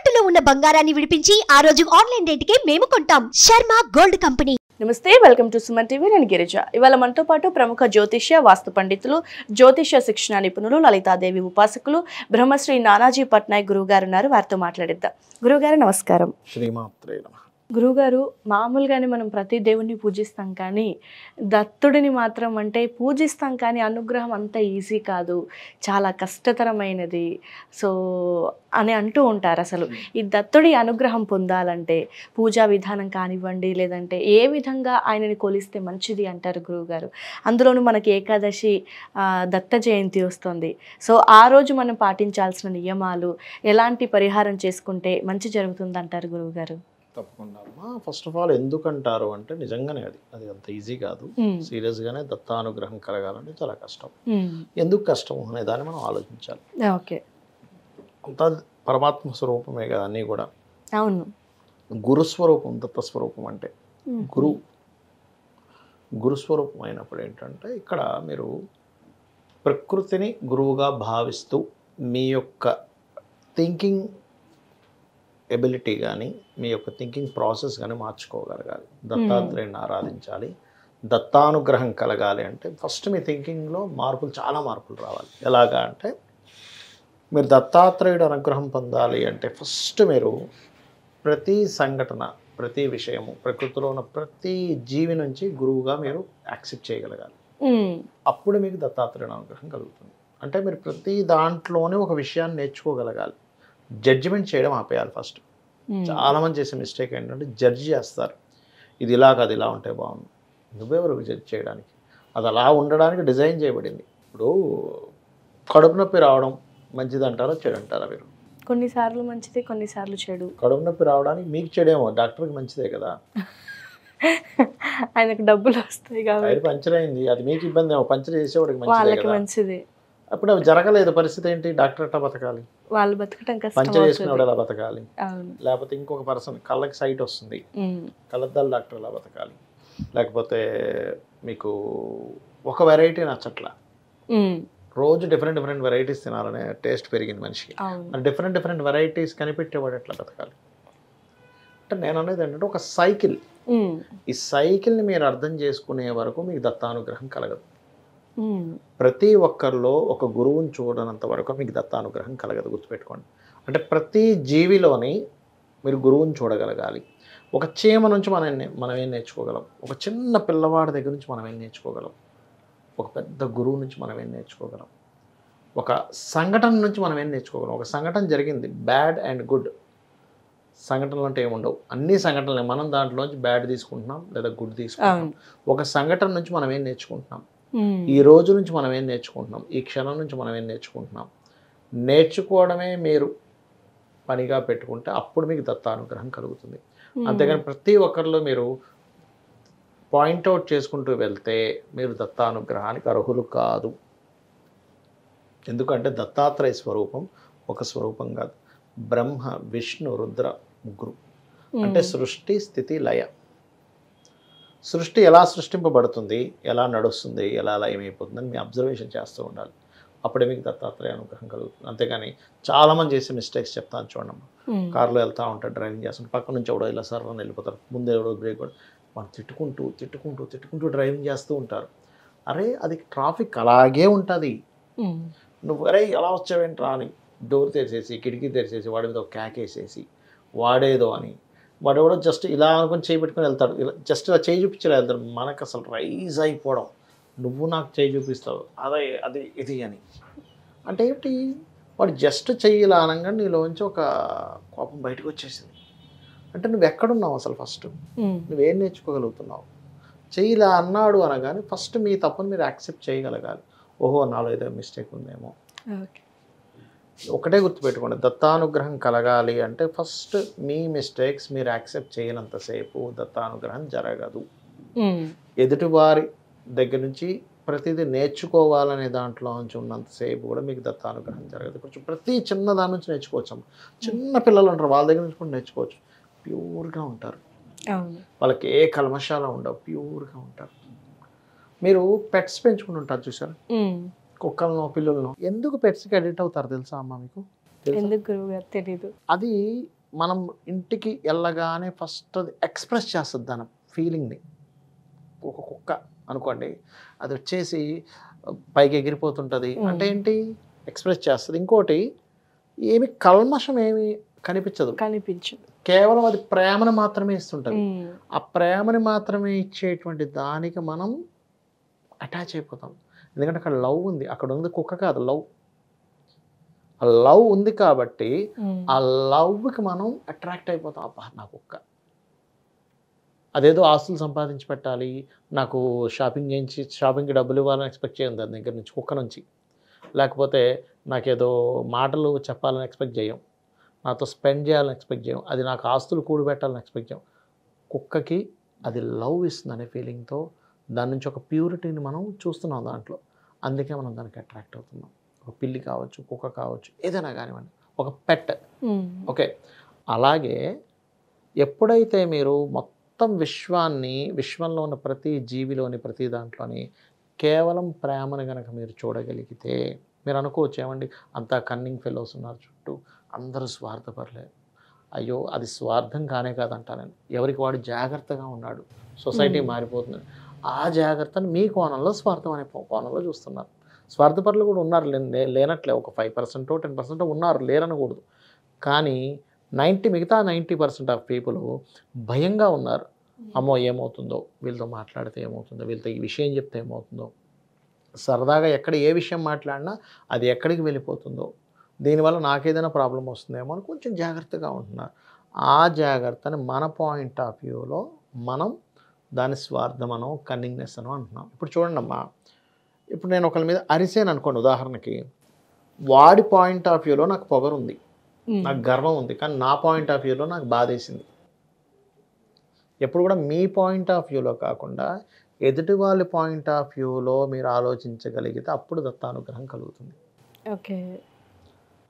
తాకట్టులో ఉన్న బంగారాన్ని విడిపించి ఆ రోజు ఆన్లైన్ రేటుకే మేము కొంటాం. Sharma gold company. నమస్తే, వెల్కమ్ టు సుమన్ టీవీ. నేను గిరిజ. ఇవాళ మనతో పాటు ప్రముఖ జ్యోతిష్య వాస్తు పండితులు, జ్యోతిష్య శిక్షణ నిపుణులు, లలితాదేవి ఉపాసకులు, బ్రహ్మశ్రీ నానాజీ పట్నాయక్ గురువు గారు ఉన్నారు. వారితో మాట్లాడిద్దాం. గురువుగారు నమస్కారం. శ్రీమాత్రే నమః. గురువుగారు, మామూలుగానే మనం ప్రతి దేవుణ్ణి పూజిస్తాం, కానీ దత్తుడిని మాత్రం అంటే పూజిస్తాం, కానీ అనుగ్రహం అంత ఈజీ కాదు, చాలా కష్టతరమైనది సో అని అంటూ ఉంటారు. అసలు ఈ దత్తుడి అనుగ్రహం పొందాలంటే పూజా విధానం కానివ్వండి, లేదంటే ఏ విధంగా ఆయనని కొలిస్తే మంచిది అంటారు గురువుగారు? అందులోనూ మనకి ఏకాదశి దత్త జయంతి వస్తుంది. సో ఆ రోజు మనం పాటించాల్సిన నియమాలు, ఎలాంటి పరిహారం చేసుకుంటే మంచి జరుగుతుంది అంటారు గురువుగారు? తప్పకుండా అమ్మా. ఫస్ట్ ఆఫ్ ఆల్ ఎందుకంటారు అంటే నిజంగానే అది అంత ఈజీ కాదు. సీరియస్గానే దత్తానుగ్రహం కలగాలంటే చాలా కష్టం. ఎందుకు కష్టం అనే దాన్ని మనం ఆలోచించాలి. ఓకే, అంతా పరమాత్మ స్వరూపమే కదా అన్నీ కూడా. అవును. గురుస్వరూపం దత్తస్వరూపం అంటే గురుస్వరూపం అయినప్పుడు ఏంటంటే ఇక్కడ మీరు ప్రకృతిని గురువుగా భావిస్తూ మీ యొక్క థింకింగ్ ఎబిలిటీ కానీ మీ యొక్క థింకింగ్ ప్రాసెస్ కానీ మార్చుకోగలగాలి. దత్తాత్రేయుని ఆరాధించాలి. దత్తానుగ్రహం కలగాలి అంటే ఫస్ట్ మీ థింకింగ్లో చాలా మార్పులు రావాలి. ఎలాగా అంటే మీరు దత్తాత్రేయుడు అనుగ్రహం పొందాలి అంటే ఫస్ట్ మీరు ప్రతి సంఘటన, ప్రతి విషయము, ప్రకృతిలో ఉన్న ప్రతి జీవి నుంచి గురువుగా మీరు యాక్సెప్ట్ చేయగలగాలి. అప్పుడు మీకు దత్తాత్రేయుడు అనుగ్రహం కలుగుతుంది. అంటే మీరు ప్రతి దాంట్లోనే ఒక విషయాన్ని నేర్చుకోగలగాలి. జడ్జిమెంట్ చేయడం ఆపేయాలి ఫస్ట్. చాలామంది చేసే మిస్టేక్ ఏంటంటే జడ్జి చేస్తారు. ఇది ఇలా కాదు, ఇలా ఉంటే బాగుంది. నువ్వెవరు జడ్జి చేయడానికి? అది అలా ఉండడానికి డిజైన్ చేయబడింది. ఇప్పుడు కడుపు నొప్పి రావడం మంచిది అంటారా, చెడు అంటారా? మీరు కొన్నిసార్లు మంచిది, కొన్నిసార్లు చెడు. కడుపు నొప్పి రావడానికి మీకు చెడేమో, డాక్టర్కి మంచిదే కదా. ఆయనకు డబ్బులు వస్తాయి కాబట్టి పంచర్ అయింది, అది మీకు ఇబ్బంది ఏమో. పంచర్ చేసేవాడికి మంచిది. అప్పుడు అవి జరగలేదు, పరిస్థితి ఏంటి? డాక్టర్ ఎట్లా బతకాలి? వాళ్ళు బతకటం కష్టం. పంచర్ చేసుకునేవాడు ఎలా బతకాలి? లేకపోతే ఇంకొక పర్సన్ కళ్ళకి సైట్ వస్తుంది, కళ్ళద్దాలు డాక్టర్ ఎలా బతకాలి? లేకపోతే మీకు ఒక వెరైటీ నచ్చట్లా, రోజు డిఫరెంట్ వెరైటీస్ తినాలనే టేస్ట్ పెరిగింది మనిషికి. డిఫరెంట్ వెరైటీస్ కనిపెట్టేవాడు ఎట్లా బతకాలి? అంటే నేను అనేది ఏంటంటే ఒక సైకిల్. ఈ సైకిల్ని మీరు అర్థం చేసుకునే వరకు మీకు దత్తానుగ్రహం కలగదు. ప్రతి ఒక్కరిలో ఒక గురువుని చూడనంత వరకు మీకు దత్తానుగ్రహం కలగదు, గుర్తుపెట్టుకోండి. అంటే ప్రతి జీవిలోని మీరు గురువుని చూడగలగాలి. ఒక చీమ నుంచి మనం ఏం నేర్చుకోగలం? ఒక చిన్న పిల్లవాడి దగ్గర నుంచి మనం ఏం నేర్చుకోగలం? ఒక పెద్ద గురువు నుంచి మనం ఏం నేర్చుకోగలం? ఒక సంఘటన నుంచి మనం ఏం నేర్చుకోగలం? ఒక సంఘటన జరిగింది, బ్యాడ్ అండ్ గుడ్ సంఘటనలు అంటే ఏముండవు, అన్ని సంఘటనలే. మనం దాంట్లోంచి బ్యాడ్ తీసుకుంటున్నాం లేదా గుడ్ తీసుకుంటున్నాం. ఒక సంఘటన నుంచి మనం ఏం నేర్చుకుంటున్నాం? ఈ రోజు నుంచి మనం ఏం నేర్చుకుంటున్నాం? ఈ క్షణం నుంచి మనం ఏం నేర్చుకుంటున్నాం? నేర్చుకోవడమే మీరు పనిగా పెట్టుకుంటే అప్పుడు మీకు దత్తానుగ్రహం కలుగుతుంది. అంతేగాని ప్రతి ఒక్కరిలో మీరు పాయింట్అవుట్ చేసుకుంటూ వెళ్తే మీరు దత్తానుగ్రహానికి అర్హులు కాదు. ఎందుకంటే దత్తాత్రేయ స్వరూపం ఒక స్వరూపం కాదు. బ్రహ్మ, విష్ణు, రుద్ర ముగ్గురు. అంటే సృష్టి, స్థితి, లయ. సృష్టి ఎలా సృష్టింపబడుతుంది, ఎలా నడుస్తుంది, ఎలా లయమైపోతుందని మీ అబ్జర్వేషన్ చేస్తూ ఉండాలి. అప్పుడే మీకు దత్తాత్రేయ అనుగ్రహం కలుగుతుంది. అంతేగాని చాలామంది చేసే మిస్టేక్స్ చెప్తాను చూడమ్మా. కారులో వెళ్తూ ఉంటారు, డ్రైవింగ్ చేస్తుంటే పక్క నుంచి ఎవడో ఇలా సర్రని వెళ్ళిపోతారు, ముందు ఎవడో బ్రేక్ కూడా మనం తిట్టుకుంటూ డ్రైవింగ్ చేస్తూ ఉంటారు. అరే అది ట్రాఫిక్ అలాగే ఉంటుంది. నువ్వు అరే ఎలా వచ్చావేంట్రా అని డోర్ తెరిచేసి, కిటికీ తెరిచేసి, వాడి మీద ఒక క్యాకేసేసి వాడేదో అని వాడెవడో జస్ట్ ఇలా అనుకుని చేయి పెట్టుకుని వెళ్తాడు. ఇలా జస్ట్ ఇలా చేయి చూపించి వెళ్తాడు. మనకు అసలు రైజ్ అయిపోవడం, నువ్వు నాకు చేయి చూపిస్తావు, అది ఇది అని. అంటే ఏంటి? వాడు జస్ట్ చెయ్యి ఇలా అనగా నీలోంచి ఒక కోపం బయటకు వచ్చేసింది. అంటే నువ్వు ఎక్కడున్నావు అసలు? ఫస్ట్ నువ్వేం నేర్చుకోగలుగుతున్నావు? చెయ్యి ఇలా అన్నాడు అనగానే ఫస్ట్ మీ తప్పును మీరు యాక్సెప్ట్ చేయగలగాలి. ఓహో, నాలో ఏదో మిస్టేక్ ఉందేమో. ఒకటే గుర్తుపెట్టుకోండి, దత్తానుగ్రహం కలగాలి అంటే ఫస్ట్ మీ మిస్టేక్స్ మీరు యాక్సెప్ట్ చేయనంతసేపు దత్తానుగ్రహం జరగదు. ఎదుటివారి దగ్గర నుంచి ప్రతిదీ నేర్చుకోవాలనే దాంట్లో నుంచి ఉన్నంతసేపు కూడా మీకు దత్తానుగ్రహం జరగదు. కొంచెం ప్రతి చిన్న దాని నుంచి నేర్చుకోవచ్చు. చిన్న పిల్లలు ఉంటారు, వాళ్ళ దగ్గర నుంచి కూడా నేర్చుకోవచ్చు. ప్యూర్గా ఉంటారు, వాళ్ళకి ఏ కల్మషాలు ఉండవు, ప్యూర్గా ఉంటారు. మీరు పెట్స్ పెంచుకుని ఉంటారు చూసారు, కుక్కలను, పిల్లలను. ఎందుకు పెట్స్కి అడిక్ట్ అవుతారు తెలుసా అమ్మ మీకు? ఎందుకు గురువుగారు? తెలీదు. అది మనం ఇంటికి వెళ్ళగానే ఫస్ట్ అది ఎక్స్ప్రెస్ చేస్తుంది దాని ఫీలింగ్ని. ఒక కుక్క అనుకోండి, అది వచ్చేసి పైకి ఎగిరిపోతుంటుంది అంటే ఏంటి, ఎక్స్ప్రెస్ చేస్తుంది. ఇంకోటి ఏమి కల్మషం ఏమి కనిపించదు, కేవలం అది ప్రేమను మాత్రమే ఇస్తుంటుంది. ఆ ప్రేమని మాత్రమే ఇచ్చేటువంటి దానికి మనం అటాచ్ అయిపోతాం. ఎందుకంటే అక్కడ లవ్ ఉంది, అక్కడ ఉంది కుక్క కాదు లవ్. ఆ లవ్ ఉంది కాబట్టి ఆ లవ్కి మనం అట్రాక్ట్ అయిపోతాం. అబ్బా నా కుక్క, అదేదో ఆస్తులు సంపాదించి పెట్టాలి, నాకు షాపింగ్కి డబ్బులు ఇవ్వాలని ఎక్స్పెక్ట్ చేయం దాని దగ్గర నుంచి, కుక్క నుంచి. లేకపోతే నాకేదో మాటలు చెప్పాలని ఎక్స్పెక్ట్ చేయం, నాతో స్పెండ్ చేయాలని ఎక్స్పెక్ట్ చేయం, అది నాకు ఆస్తులు కూడబెట్టాలని ఎక్స్పెక్ట్ చేయం. కుక్కకి అది లవ్ ఇస్తుంది అనే ఫీలింగ్తో దాని నుంచి ఒక ప్యూరిటీని మనం చూస్తున్నాం దాంట్లో. అందుకే మనం దానికి అట్రాక్ట్ అవుతున్నాం. ఒక పిల్లి కావచ్చు, కుక్క కావచ్చు, ఏదైనా కానివ్వండి, ఒక పెట్. ఓకే, అలాగే ఎప్పుడైతే మీరు మొత్తం విశ్వంలో ఉన్న ప్రతి జీవిలోని ప్రతి దాంట్లోని కేవలం ప్రేమను కనుక మీరు చూడగలిగితే, మీరు అనుకోవచ్చు ఏమండి అంతా కన్నింగ్ ఫెలోస్ ఉన్నారు చుట్టూ, అందరూ స్వార్థపరలే. అయ్యో అది స్వార్థం కానే కాదంటా నేను. ఎవరికి వాడు జాగ్రత్తగా ఉన్నాడు, సొసైటీ మారిపోతుంది. ఆ జాగ్రత్తను మీ కోణంలో స్వార్థం అనే కోణంలో చూస్తున్నారు. స్వార్థపరులు కూడా ఉన్నారు, లేనట్లే. ఒక 5% 10% ఉన్నారు, లేరనకూడదు. కానీ మిగతా 90% ఆఫ్ పీపుల్ భయంగా ఉన్నారు. అమ్మో ఏమవుతుందో, వీళ్ళతో మాట్లాడితే ఏమవుతుందో, వీళ్ళతో ఈ విషయం చెప్తే ఏమవుతుందో, సరదాగా ఎక్కడ ఏ విషయం మాట్లాడినా అది ఎక్కడికి వెళ్ళిపోతుందో, దీనివల్ల నాకేదైనా ప్రాబ్లం వస్తుందేమో అని కొంచెం జాగ్రత్తగా ఉంటున్నారు. ఆ జాగ్రత్తని మన పాయింట్ ఆఫ్ వ్యూలో మనం దాని స్వార్థమనో కన్నింగ్నెస్ అనో అంటున్నాం. ఇప్పుడు చూడండి అమ్మా, ఇప్పుడు నేను ఒకరి మీద అరిసాను అనుకోండి ఉదాహరణకి, వాడి పాయింట్ ఆఫ్ వ్యూలో నాకు పొగరుంది, నాకు గర్వం ఉంది, కానీ నా పాయింట్ ఆఫ్ వ్యూలో నాకు బాధేసింది. ఎప్పుడు కూడా మీ పాయింట్ ఆఫ్ వ్యూలో కాకుండా ఎదుటి వాళ్ళ పాయింట్ ఆఫ్ వ్యూలో మీరు ఆలోచించగలిగితే అప్పుడు దత్తానుగ్రహం కలుగుతుంది. ఓకే,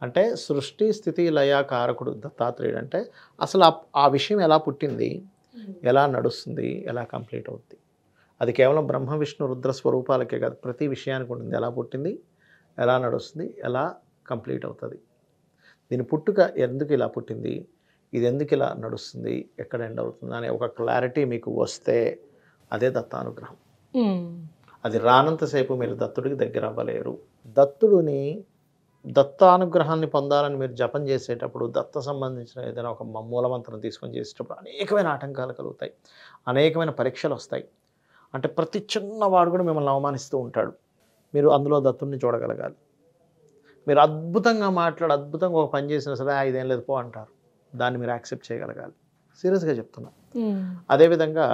అంటే సృష్టి స్థితి లయ కారకుడు దత్తాత్రేయుడు. అంటే అసలు ఆ విషయం ఎలా పుట్టింది, ఎలా నడుస్తుంది, ఎలా కంప్లీట్ అవుతుంది, అది కేవలం బ్రహ్మ విష్ణు రుద్ర స్వరూపాలకే కాదు, ప్రతి విషయానికి ఉంటుంది. ఎలా పుట్టింది, ఎలా నడుస్తుంది, ఎలా కంప్లీట్ అవుతుంది, దీని పుట్టుక ఎందుకు ఇలా పుట్టింది, ఇది ఎందుకు ఇలా నడుస్తుంది, ఎక్కడ ఎండ్ అవుతుంది అనే ఒక క్లారిటీ మీకు వస్తే అదే దత్తానుగ్రహం. అది రానంతసేపు మీరు దత్తుడికి దగ్గర అవ్వలేరు. దత్తానుగ్రహాన్ని పొందాలని మీరు జపం చేసేటప్పుడు, దత్త సంబంధించిన ఏదైనా ఒక మూలమంత్రం తీసుకొని చేసేటప్పుడు అనేకమైన ఆటంకాలు కలుగుతాయి, అనేకమైన పరీక్షలు వస్తాయి. అంటే ప్రతి చిన్నవాడు కూడా మిమ్మల్ని అవమానిస్తూ ఉంటాడు. మీరు అందులో దత్తుడిని చూడగలగాలి. మీరు అద్భుతంగా అద్భుతంగా ఒక పని చేసినా సరే ఇదేం లేదు పో అంటారు, దాన్ని మీరు యాక్సెప్ట్ చేయగలగాలి. సీరియస్గా చెప్తున్నా. అదేవిధంగా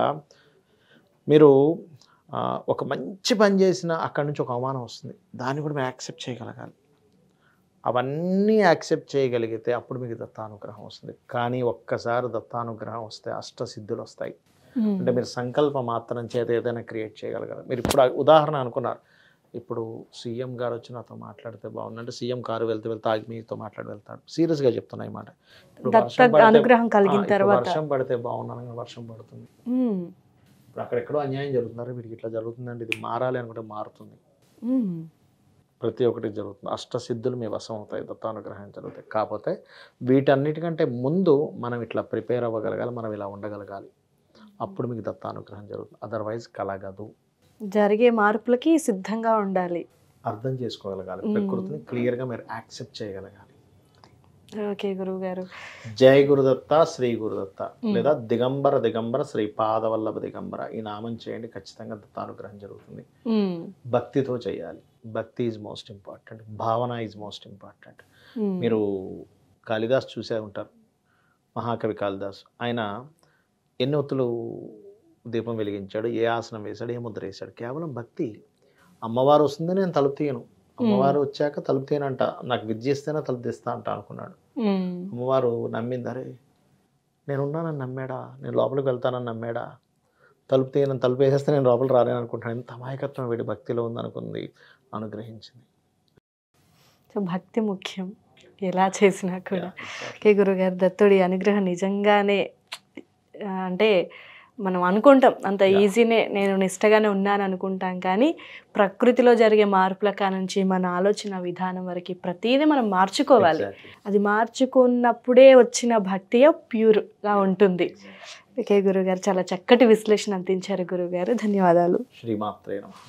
మీరు ఒక మంచి పని చేసినా అక్కడి నుంచి ఒక అవమానం వస్తుంది, దాన్ని కూడా మీరు యాక్సెప్ట్ చేయగలగాలి. అవన్నీ యాక్సెప్ట్ చేయగలిగితే అప్పుడు మీకు దత్తానుగ్రహం వస్తుంది. కానీ ఒక్కసారి దత్తానుగ్రహం వస్తే అష్టసిద్ధులు వస్తాయి. అంటే మీరు సంకల్ప మాత్రం చేత ఏదైనా క్రియేట్ చేయగలగాలి. మీరు ఇప్పుడు ఉదాహరణ అనుకున్నారు, ఇప్పుడు సీఎం గారు వచ్చి నాతో మాట్లాడితే బాగుంది అంటే సీఎం కారు వెళ్తే ఆగి మీతో మాట్లాడి వెళ్తాడు. సీరియస్గా చెప్తున్నా ఈ మాట. వర్షం పడితే బాగున్నాను, వర్షం పడుతుంది. ఇప్పుడు అక్కడెక్కడో అన్యాయం జరుగుతున్నారు, వీడికి ఇట్లా జరుగుతుందండి, ఇది మారాలి అనుకుంటే మారుతుంది. ప్రతి ఒక్కటి జరుగుతుంది. అష్టసిద్ధులు మీ వశం అవుతాయి, దత్తానుగ్రహం జరుగుతాయి. కాకపోతే వీటన్నిటికంటే ముందు మనం ఇట్లా ప్రిపేర్ అవ్వగలగాలి, మనం ఇలా ఉండగలగాలి, అప్పుడు మీకు దత్తానుగ్రహం జరుగుతుంది. అదర్వైజ్ కలగదు. జరిగే మార్పులకి సిద్ధంగా ఉండాలి, అర్థం చేసుకోగలగాలి, ప్రకృతిని క్లియర్గా మీరు యాక్సెప్ట్ చేయగలగాలి. ఓకే గురువుగారు. జై గురుదత్త, శ్రీ గురుదత్త, లేదా దిగంబర శ్రీ పాదవల్లభ దిగంబర, ఈ నామం చేయండి, ఖచ్చితంగా దత్తానుగ్రహం జరుగుతుంది. భక్తితో చేయాలి. భక్తి ఈజ్ మోస్ట్ ఇంపార్టెంట్, భావన ఈజ్ మోస్ట్ ఇంపార్టెంట్. మీరు కాళిదాస్ చూసే ఉంటారు, మహాకవి కాళిదాస్. ఆయన ఎన్ని ఒత్తులు దీపం వెలిగించాడు, ఏ ఆసనం వేశాడు, ఏ ముద్ర వేశాడు, కేవలం భక్తి. అమ్మవారు వస్తుంది నేను తలుపు తీయను, అమ్మవారు వచ్చాక తలుపు తీయనంట, నాకు విద్య ఇస్తేనే తలుపు తీస్తా అంట అనుకున్నాడు. అమ్మవారు నమ్మింది, అరే నేనున్నానని నమ్మాడా, నేను లోపలికి వెళ్తానని నమ్మాడా, తలుపు తీయనని తలుపు వేసేస్తే నేను లోపల రాలేను అనుకుంటున్నాను. ఎంత అమాయకత్వం వీడి భక్తిలో ఉందనుకుంది, అనుగ్రహించింది. సో భక్తి ముఖ్యం ఎలా చేసినా కూడా. ఓకే గురుగారు, దత్తుడి అనుగ్రహం నిజంగానే అంటే మనం అనుకుంటాం అంత ఈజీనే, నేను నిష్టగానే ఉన్నాను అనుకుంటాం, కానీ ప్రకృతిలో జరిగే మార్పుల కానుంచి మన ఆలోచన విధానం వరకు ప్రతిదీ మనం మార్చుకోవాలి. అది మార్చుకున్నప్పుడే వచ్చిన భక్తియే ప్యూర్గా ఉంటుంది. ఓకే గురుగారు, చాలా చక్కటి విశ్లేషణ అందించారు గురుగారు, ధన్యవాదాలు. శ్రీమాత్రే నమః.